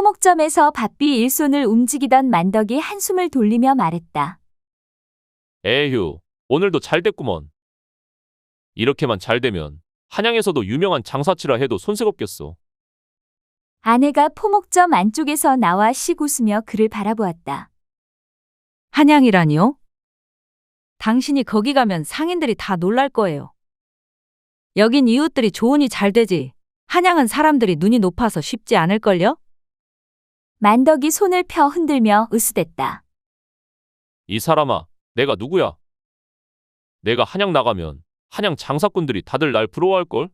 포목점에서 바삐 일손을 움직이던 만덕이 한숨을 돌리며 말했다. 에휴, 오늘도 잘 됐구먼. 이렇게만 잘 되면 한양에서도 유명한 장사치라 해도 손색 없겠어. 아내가 포목점 안쪽에서 나와 씩 웃으며 그를 바라보았다. 한양이라니요? 당신이 거기 가면 상인들이 다 놀랄 거예요. 여긴 이웃들이 좋으니 잘 되지. 한양은 사람들이 눈이 높아서 쉽지 않을걸요? 만덕이 손을 펴 흔들며 으스댔다. 이 사람아, 내가 누구야? 내가 한양 나가면 한양 장사꾼들이 다들 날 부러워할걸?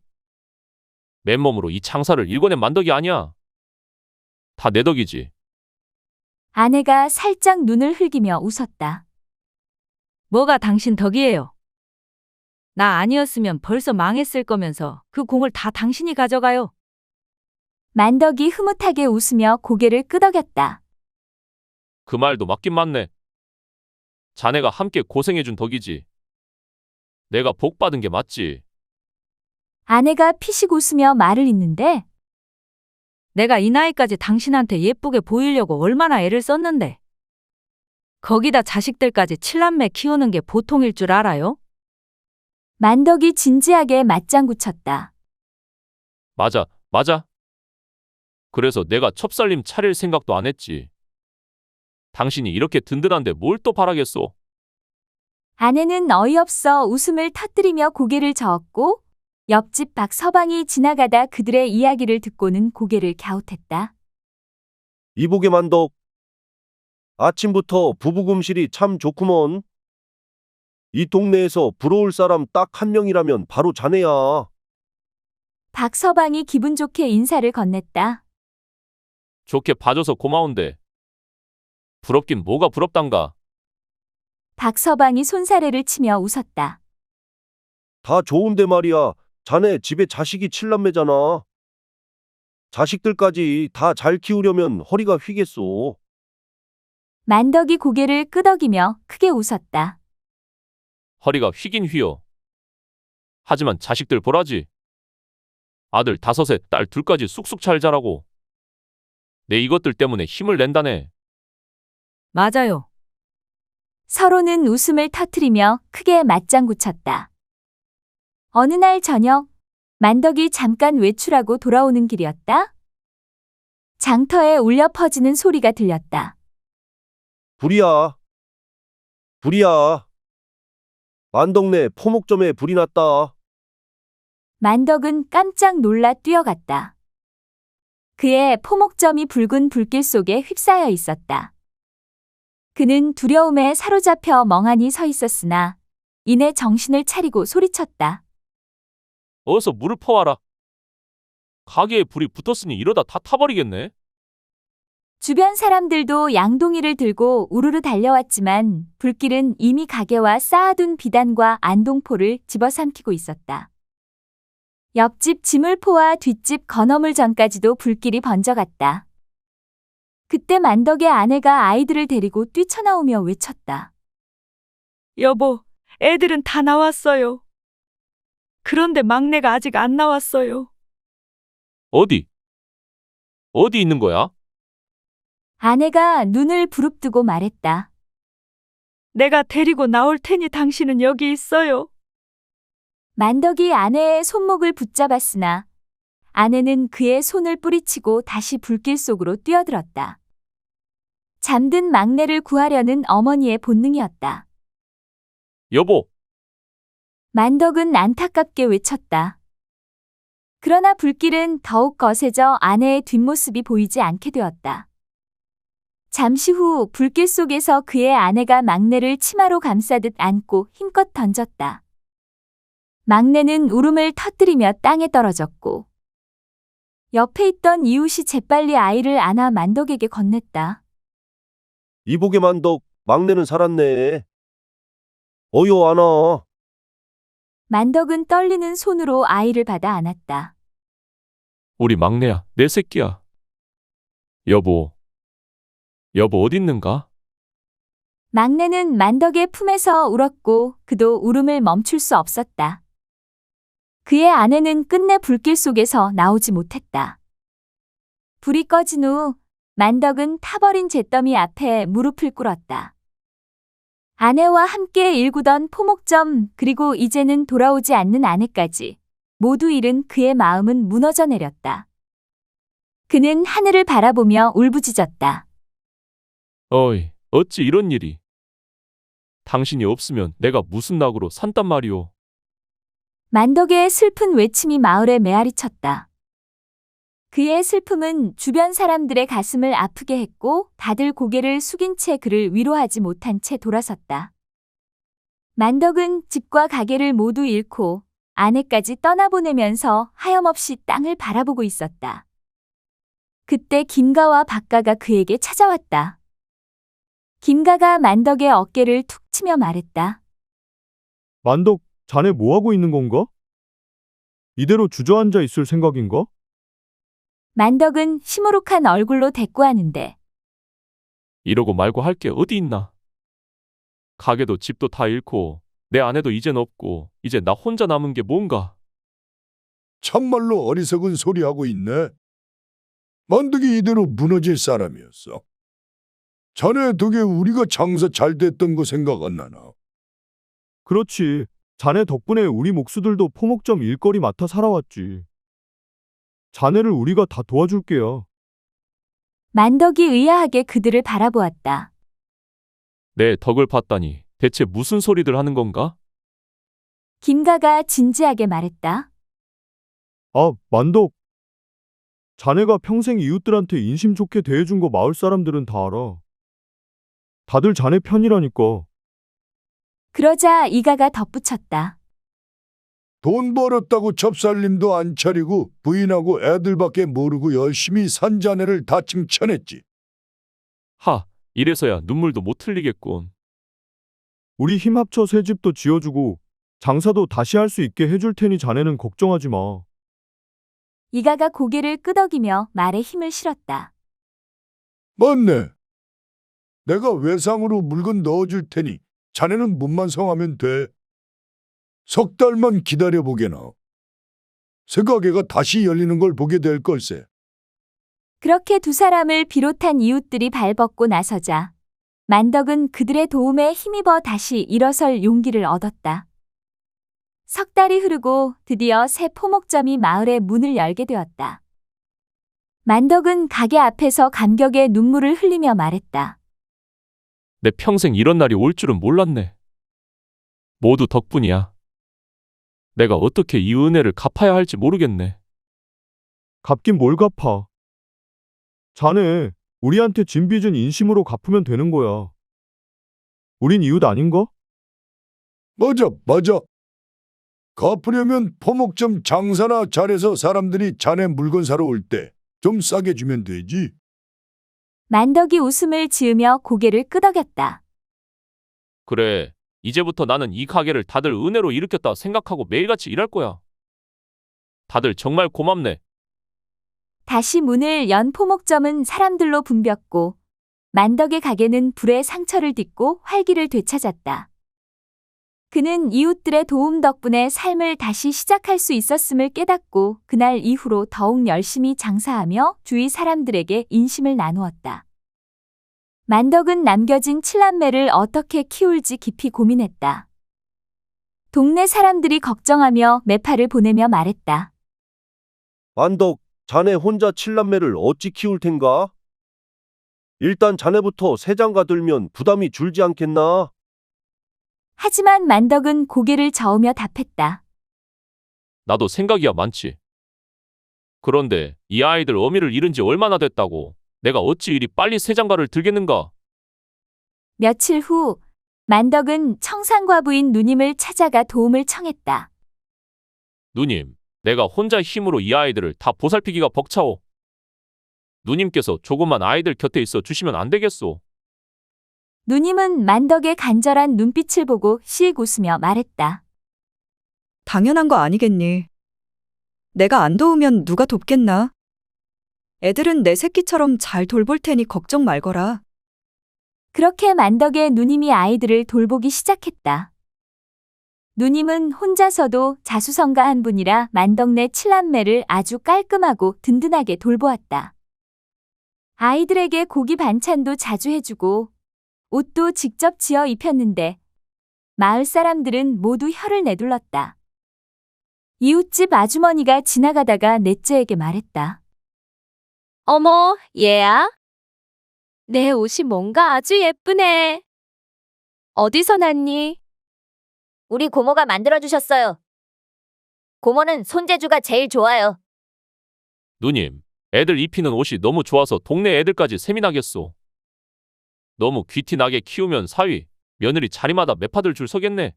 맨몸으로 이 장사를 일궈낸 만덕이 아니야. 다 내 덕이지. 아내가 살짝 눈을 흘기며 웃었다. 뭐가 당신 덕이에요? 나 아니었으면 벌써 망했을 거면서 그 공을 다 당신이 가져가요. 만덕이 흐뭇하게 웃으며 고개를 끄덕였다. 그 말도 맞긴 맞네. 자네가 함께 고생해준 덕이지. 내가 복 받은 게 맞지. 아내가 피식 웃으며 말을 잇는데 내가 이 나이까지 당신한테 예쁘게 보이려고 얼마나 애를 썼는데. 거기다 자식들까지 7남매 키우는 게 보통일 줄 알아요? 만덕이 진지하게 맞장구 쳤다. 맞아, 맞아. 그래서 내가 첩살림 차릴 생각도 안 했지. 당신이 이렇게 든든한데 뭘 또 바라겠소? 아내는 어이없어 웃음을 터뜨리며 고개를 저었고 옆집 박서방이 지나가다 그들의 이야기를 듣고는 고개를 갸웃했다. 이복의 만덕. 아침부터 부부금실이 참 좋구먼. 이 동네에서 부러울 사람 딱 한 명이라면 바로 자네야. 박서방이 기분 좋게 인사를 건넸다. 좋게 봐줘서 고마운데. 부럽긴 뭐가 부럽단가. 박서방이 손사래를 치며 웃었다. 다 좋은데 말이야. 자네 집에 자식이 7남매잖아. 자식들까지 다 잘 키우려면 허리가 휘겠소. 만덕이 고개를 끄덕이며 크게 웃었다. 허리가 휘긴 휘어. 하지만 자식들 보라지. 아들 5에 딸 2까지 쑥쑥 잘 자라고. 내 이것들 때문에 힘을 낸다네. 맞아요. 서로는 웃음을 터뜨리며 크게 맞장구 쳤다. 어느 날 저녁, 만덕이 잠깐 외출하고 돌아오는 길이었다. 장터에 울려 퍼지는 소리가 들렸다. 불이야. 불이야. 만덕네 포목점에 불이 났다. 만덕은 깜짝 놀라 뛰어갔다. 그의 포목점이 붉은 불길 속에 휩싸여 있었다. 그는 두려움에 사로잡혀 멍하니 서 있었으나 이내 정신을 차리고 소리쳤다. 어서 물을 퍼와라. 가게에 불이 붙었으니 이러다 다 타버리겠네. 주변 사람들도 양동이를 들고 우르르 달려왔지만 불길은 이미 가게와 쌓아둔 비단과 안동포를 집어삼키고 있었다. 옆집 지물포와 뒷집 건어물전까지도 불길이 번져갔다. 그때 만덕의 아내가 아이들을 데리고 뛰쳐나오며 외쳤다. 여보, 애들은 다 나왔어요. 그런데 막내가 아직 안 나왔어요. 어디? 어디 있는 거야? 아내가 눈을 부릅뜨고 말했다. 내가 데리고 나올 테니 당신은 여기 있어요. 만덕이 아내의 손목을 붙잡았으나 아내는 그의 손을 뿌리치고 다시 불길 속으로 뛰어들었다. 잠든 막내를 구하려는 어머니의 본능이었다. 여보, 만덕은 안타깝게 외쳤다. 그러나 불길은 더욱 거세져 아내의 뒷모습이 보이지 않게 되었다. 잠시 후 불길 속에서 그의 아내가 막내를 치마로 감싸듯 안고 힘껏 던졌다. 막내는 울음을 터뜨리며 땅에 떨어졌고 옆에 있던 이웃이 재빨리 아이를 안아 만덕에게 건넸다. 이복의 만덕. 막내는 살았네. 어여 안아. 만덕은 떨리는 손으로 아이를 받아 안았다. 우리 막내야, 내 새끼야. 여보, 여보 어디 있는가? 막내는 만덕의 품에서 울었고 그도 울음을 멈출 수 없었다. 그의 아내는 끝내 불길 속에서 나오지 못했다. 불이 꺼진 후 만덕은 타버린 잿더미 앞에 무릎을 꿇었다. 아내와 함께 일구던 포목점, 그리고 이제는 돌아오지 않는 아내까지 모두 잃은 그의 마음은 무너져 내렸다. 그는 하늘을 바라보며 울부짖었다. 어이, 어찌 이런 일이. 당신이 없으면 내가 무슨 낙으로 산단 말이오. 만덕의 슬픈 외침이 마을에 메아리쳤다. 그의 슬픔은 주변 사람들의 가슴을 아프게 했고 다들 고개를 숙인 채 그를 위로하지 못한 채 돌아섰다. 만덕은 집과 가게를 모두 잃고 아내까지 떠나보내면서 하염없이 땅을 바라보고 있었다. 그때 김가와 박가가 그에게 찾아왔다. 김가가 만덕의 어깨를 툭 치며 말했다. 만덕, 자네 뭐하고 있는 건가? 이대로 주저앉아 있을 생각인가? 만덕은 시무룩한 얼굴로 대꾸하는데 이러고 말고 할 게 어디 있나. 가게도 집도 다 잃고 내 아내도 이젠 없고 이제 나 혼자 남은 게 뭔가. 참말로 어리석은 소리하고 있네. 만덕이 이대로 무너질 사람이었어. 자네 덕에 우리가 장사 잘 됐던 거 생각 안 나나? 그렇지. 자네 덕분에 우리 목수들도 포목점 일거리 맡아 살아왔지. 자네를 우리가 다 도와줄게요. 만덕이 의아하게 그들을 바라보았다. 내 덕을 봤다니 대체 무슨 소리들 하는 건가? 김가가 진지하게 말했다. 아, 만덕. 자네가 평생 이웃들한테 인심 좋게 대해준 거 마을 사람들은 다 알아. 다들 자네 편이라니까. 그러자 이가가 덧붙였다. 돈 벌었다고 접살림도 안 차리고 부인하고 애들밖에 모르고 열심히 산 자네를 다 칭찬했지. 하, 이래서야 눈물도 못 흘리겠군. 우리 힘 합쳐 새 집도 지어주고 장사도 다시 할 수 있게 해줄 테니 자네는 걱정하지 마. 이가가 고개를 끄덕이며 말에 힘을 실었다. 맞네. 내가 외상으로 물건 넣어줄 테니 자네는 몸만 성하면 돼. 석 달만 기다려보게나. 새 가게가 다시 열리는 걸 보게 될 걸세. 그렇게 두 사람을 비롯한 이웃들이 발벗고 나서자 만덕은 그들의 도움에 힘입어 다시 일어설 용기를 얻었다. 석 달이 흐르고 드디어 새 포목점이 마을의 문을 열게 되었다. 만덕은 가게 앞에서 감격의 눈물을 흘리며 말했다. 내 평생 이런 날이 올 줄은 몰랐네. 모두 덕분이야. 내가 어떻게 이 은혜를 갚아야 할지 모르겠네. 갚긴 뭘 갚아. 자네, 우리한테 진 빚은 인심으로 갚으면 되는 거야. 우린 이웃 아닌가? 맞아. 갚으려면 포목점 장사나 잘해서 사람들이 자네 물건 사러 올 때 좀 싸게 주면 되지. 만덕이 웃음을 지으며 고개를 끄덕였다. 그래, 이제부터 나는 이 가게를 다들 은혜로 일으켰다 생각하고 매일같이 일할 거야. 다들 정말 고맙네. 다시 문을 연 포목점은 사람들로 붐볐고 만덕의 가게는 불의 상처를 딛고 활기를 되찾았다. 그는 이웃들의 도움 덕분에 삶을 다시 시작할 수 있었음을 깨닫고 그날 이후로 더욱 열심히 장사하며 주위 사람들에게 인심을 나누었다. 만덕은 남겨진 칠남매를 어떻게 키울지 깊이 고민했다. 동네 사람들이 걱정하며 매파를 보내며 말했다. 만덕, 자네 혼자 칠남매를 어찌 키울 텐가? 일단 자네부터 새 장가 들면 부담이 줄지 않겠나? 하지만 만덕은 고개를 저으며 답했다. 나도 생각이야 많지. 그런데 이 아이들 어미를 잃은 지 얼마나 됐다고 내가 어찌 이리 빨리 새 장가를 들겠는가? 며칠 후 만덕은 청산과 부인 누님을 찾아가 도움을 청했다. 누님, 내가 혼자 힘으로 이 아이들을 다 보살피기가 벅차오. 누님께서 조금만 아이들 곁에 있어 주시면 안 되겠소. 누님은 만덕의 간절한 눈빛을 보고 씩 웃으며 말했다. 당연한 거 아니겠니? 내가 안 도우면 누가 돕겠나? 애들은 내 새끼처럼 잘 돌볼 테니 걱정 말거라. 그렇게 만덕의 누님이 아이들을 돌보기 시작했다. 누님은 혼자서도 자수성가한 분이라 만덕네 칠남매를 아주 깔끔하고 든든하게 돌보았다. 아이들에게 고기 반찬도 자주 해주고 옷도 직접 지어 입혔는데 마을 사람들은 모두 혀를 내둘렀다. 이웃집 아주머니가 지나가다가 넷째에게 말했다. 어머, 얘야? 내 옷이 뭔가 아주 예쁘네. 어디서 났니? 우리 고모가 만들어주셨어요. 고모는 손재주가 제일 좋아요. 누님, 애들 입히는 옷이 너무 좋아서 동네 애들까지 셈이 나겠소. 너무 귀티 나게 키우면 사위, 며느리 자리마다 매파들 줄 서겠네.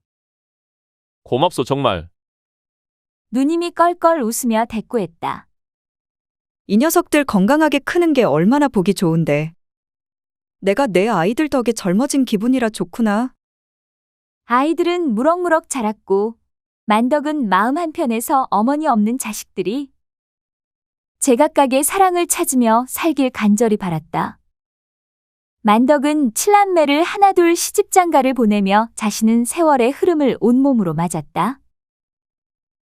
고맙소 정말. 누님이 껄껄 웃으며 대꾸했다. 이 녀석들 건강하게 크는 게 얼마나 보기 좋은데. 내가 내 아이들 덕에 젊어진 기분이라 좋구나. 아이들은 무럭무럭 자랐고 만덕은 마음 한편에서 어머니 없는 자식들이 제각각의 사랑을 찾으며 살길 간절히 바랐다. 만덕은 칠남매를 하나둘 시집장가를 보내며 자신은 세월의 흐름을 온몸으로 맞았다.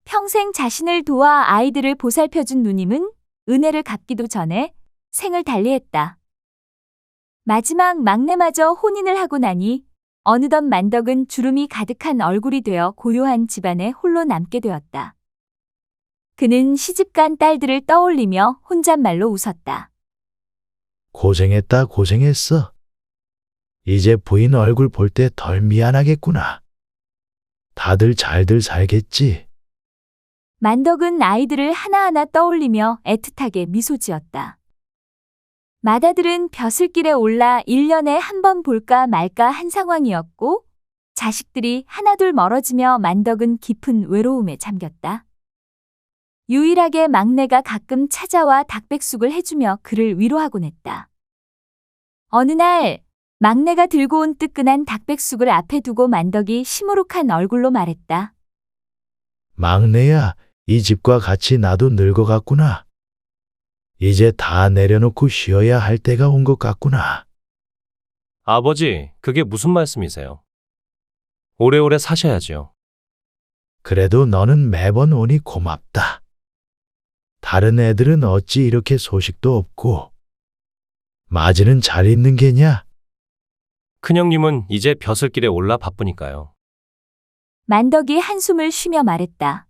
평생 자신을 도와 아이들을 보살펴준 누님은 은혜를 갚기도 전에 생을 달리했다. 마지막 막내마저 혼인을 하고 나니 어느덧 만덕은 주름이 가득한 얼굴이 되어 고요한 집안에 홀로 남게 되었다. 그는 시집간 딸들을 떠올리며 혼잣말로 웃었다. 고생했다 고생했어. 이제 부인 얼굴 볼 때 덜 미안하겠구나. 다들 잘들 살겠지. 만덕은 아이들을 하나하나 떠올리며 애틋하게 미소 지었다. 맏아들은 벼슬길에 올라 1년에 한 번 볼까 말까 한 상황이었고 자식들이 하나둘 멀어지며 만덕은 깊은 외로움에 잠겼다. 유일하게 막내가 가끔 찾아와 닭백숙을 해주며 그를 위로하곤 했다. 어느 날 막내가 들고 온 뜨끈한 닭백숙을 앞에 두고 만덕이 시무룩한 얼굴로 말했다. 막내야, 이 집과 같이 나도 늙어갔구나. 이제 다 내려놓고 쉬어야 할 때가 온 것 같구나. 아버지, 그게 무슨 말씀이세요? 오래오래 사셔야지요. 그래도 너는 매번 오니 고맙다. 다른 애들은 어찌 이렇게 소식도 없고. 마지는 잘 있는 게냐? 큰형님은 이제 벼슬길에 올라 바쁘니까요. 만덕이 한숨을 쉬며 말했다.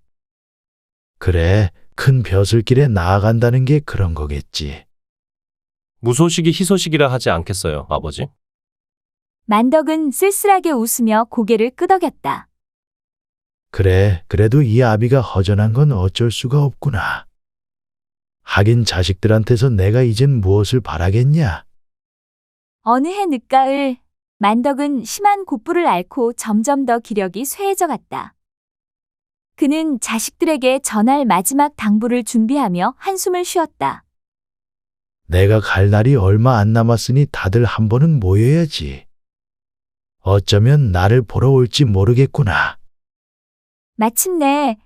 그래, 큰 벼슬길에 나아간다는 게 그런 거겠지. 무소식이 희소식이라 하지 않겠어요, 아버지? 만덕은 쓸쓸하게 웃으며 고개를 끄덕였다. 그래, 그래도 이 아비가 허전한 건 어쩔 수가 없구나. 하긴 자식들한테서 내가 이젠 무엇을 바라겠냐? 어느 해 늦가을 만덕은 심한 곱부를 앓고 점점 더 기력이 쇠해져 갔다. 그는 자식들에게 전할 마지막 당부를 준비하며 한숨을 쉬었다. 내가 갈 날이 얼마 안 남았으니 다들 한 번은 모여야지. 어쩌면 나를 보러 올지 모르겠구나. 마침내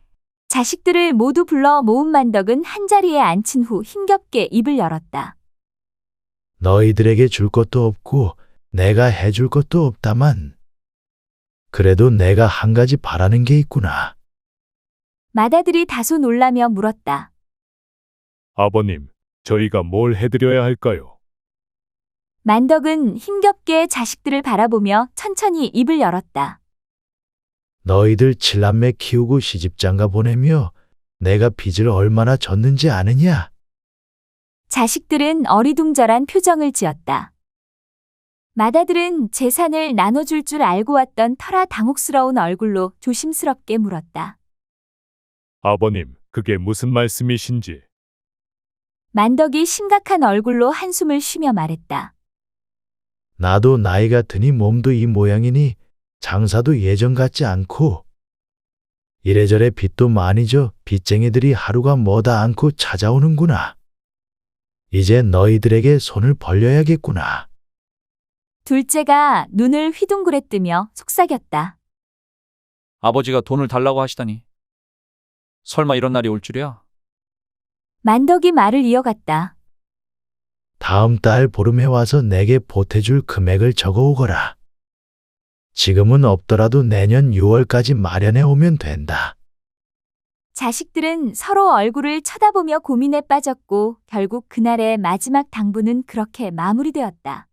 자식들을 모두 불러 모은 만덕은 한자리에 앉힌 후 힘겹게 입을 열었다. 너희들에게 줄 것도 없고 내가 해줄 것도 없다만 그래도 내가 한 가지 바라는 게 있구나. 맏아들이 다소 놀라며 물었다. 아버님, 저희가 뭘 해드려야 할까요? 만덕은 힘겹게 자식들을 바라보며 천천히 입을 열었다. 너희들 칠남매 키우고 시집장가 보내며 내가 빚을 얼마나 졌는지 아느냐? 자식들은 어리둥절한 표정을 지었다. 맏아들은 재산을 나눠줄 줄 알고 왔던 터라 당혹스러운 얼굴로 조심스럽게 물었다. 아버님, 그게 무슨 말씀이신지. 만덕이 심각한 얼굴로 한숨을 쉬며 말했다. 나도 나이가 드니 몸도 이 모양이니 장사도 예전 같지 않고 이래저래 빚도 많이 져 빚쟁이들이 하루가 뭐다 않고 찾아오는구나. 이제 너희들에게 손을 벌려야겠구나. 둘째가 눈을 휘둥그레뜨며 속삭였다. 아버지가 돈을 달라고 하시다니. 설마 이런 날이 올 줄이야? 만덕이 말을 이어갔다. 다음 달 보름에 와서 내게 보태줄 금액을 적어오거라. 지금은 없더라도 내년 6월까지 마련해 오면 된다. 자식들은 서로 얼굴을 쳐다보며 고민에 빠졌고 결국 그날의 마지막 당부는 그렇게 마무리되었다.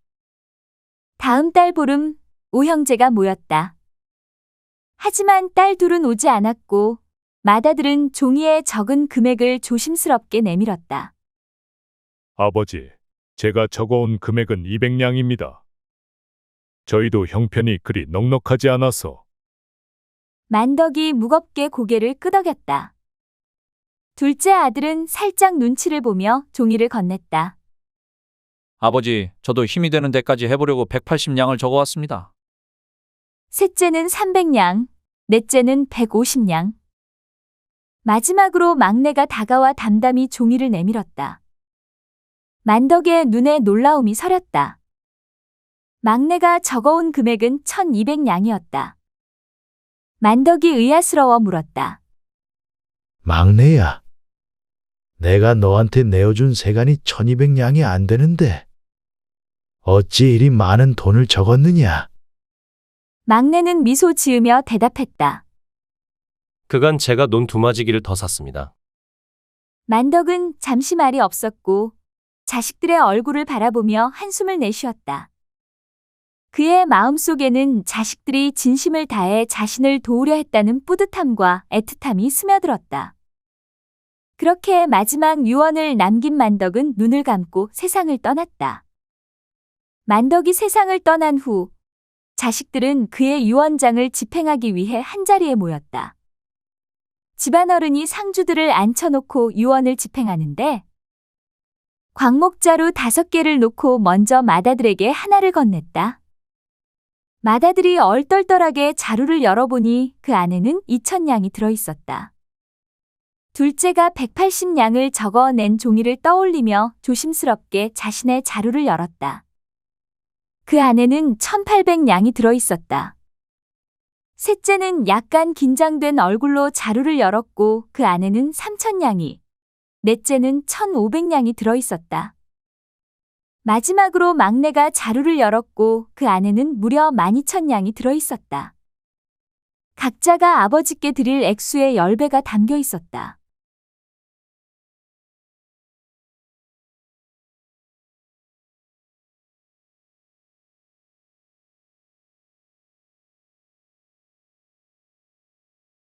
다음 달 보름, 오형제가 모였다. 하지만 딸 둘은 오지 않았고 맏아들은 종이에 적은 금액을 조심스럽게 내밀었다. 아버지, 제가 적어온 금액은 200냥입니다. 저희도 형편이 그리 넉넉하지 않아서. 만덕이 무겁게 고개를 끄덕였다. 둘째 아들은 살짝 눈치를 보며 종이를 건넸다. 아버지, 저도 힘이 되는 데까지 해보려고 180냥을 적어왔습니다. 셋째는 300냥, 넷째는 150냥. 마지막으로 막내가 다가와 담담히 종이를 내밀었다. 만덕의 눈에 놀라움이 서렸다. 막내가 적어온 금액은 1200냥이었다. 만덕이 의아스러워 물었다. 막내야, 내가 너한테 내어준 세간이 1200냥이 안 되는데 어찌 이리 많은 돈을 적었느냐? 막내는 미소 지으며 대답했다. 그간 제가 논 두마지기를 더 샀습니다. 만덕은 잠시 말이 없었고 자식들의 얼굴을 바라보며 한숨을 내쉬었다. 그의 마음속에는 자식들이 진심을 다해 자신을 도우려 했다는 뿌듯함과 애틋함이 스며들었다. 그렇게 마지막 유언을 남긴 만덕은 눈을 감고 세상을 떠났다. 만덕이 세상을 떠난 후 자식들은 그의 유언장을 집행하기 위해 한자리에 모였다. 집안어른이 상주들을 앉혀놓고 유언을 집행하는데 광목자루 5개를 놓고 먼저 맏아들에게 하나를 건넸다. 맏아들이 얼떨떨하게 자루를 열어보니 그 안에는 2000냥이 들어있었다. 둘째가 180냥을 적어낸 종이를 떠올리며 조심스럽게 자신의 자루를 열었다. 그 안에는 1800냥이 들어있었다. 셋째는 약간 긴장된 얼굴로 자루를 열었고 그 안에는 3000냥이, 넷째는 1500냥이 들어있었다. 마지막으로 막내가 자루를 열었고 그 안에는 무려 12000냥이 들어있었다. 각자가 아버지께 드릴 액수의 10배가 담겨 있었다.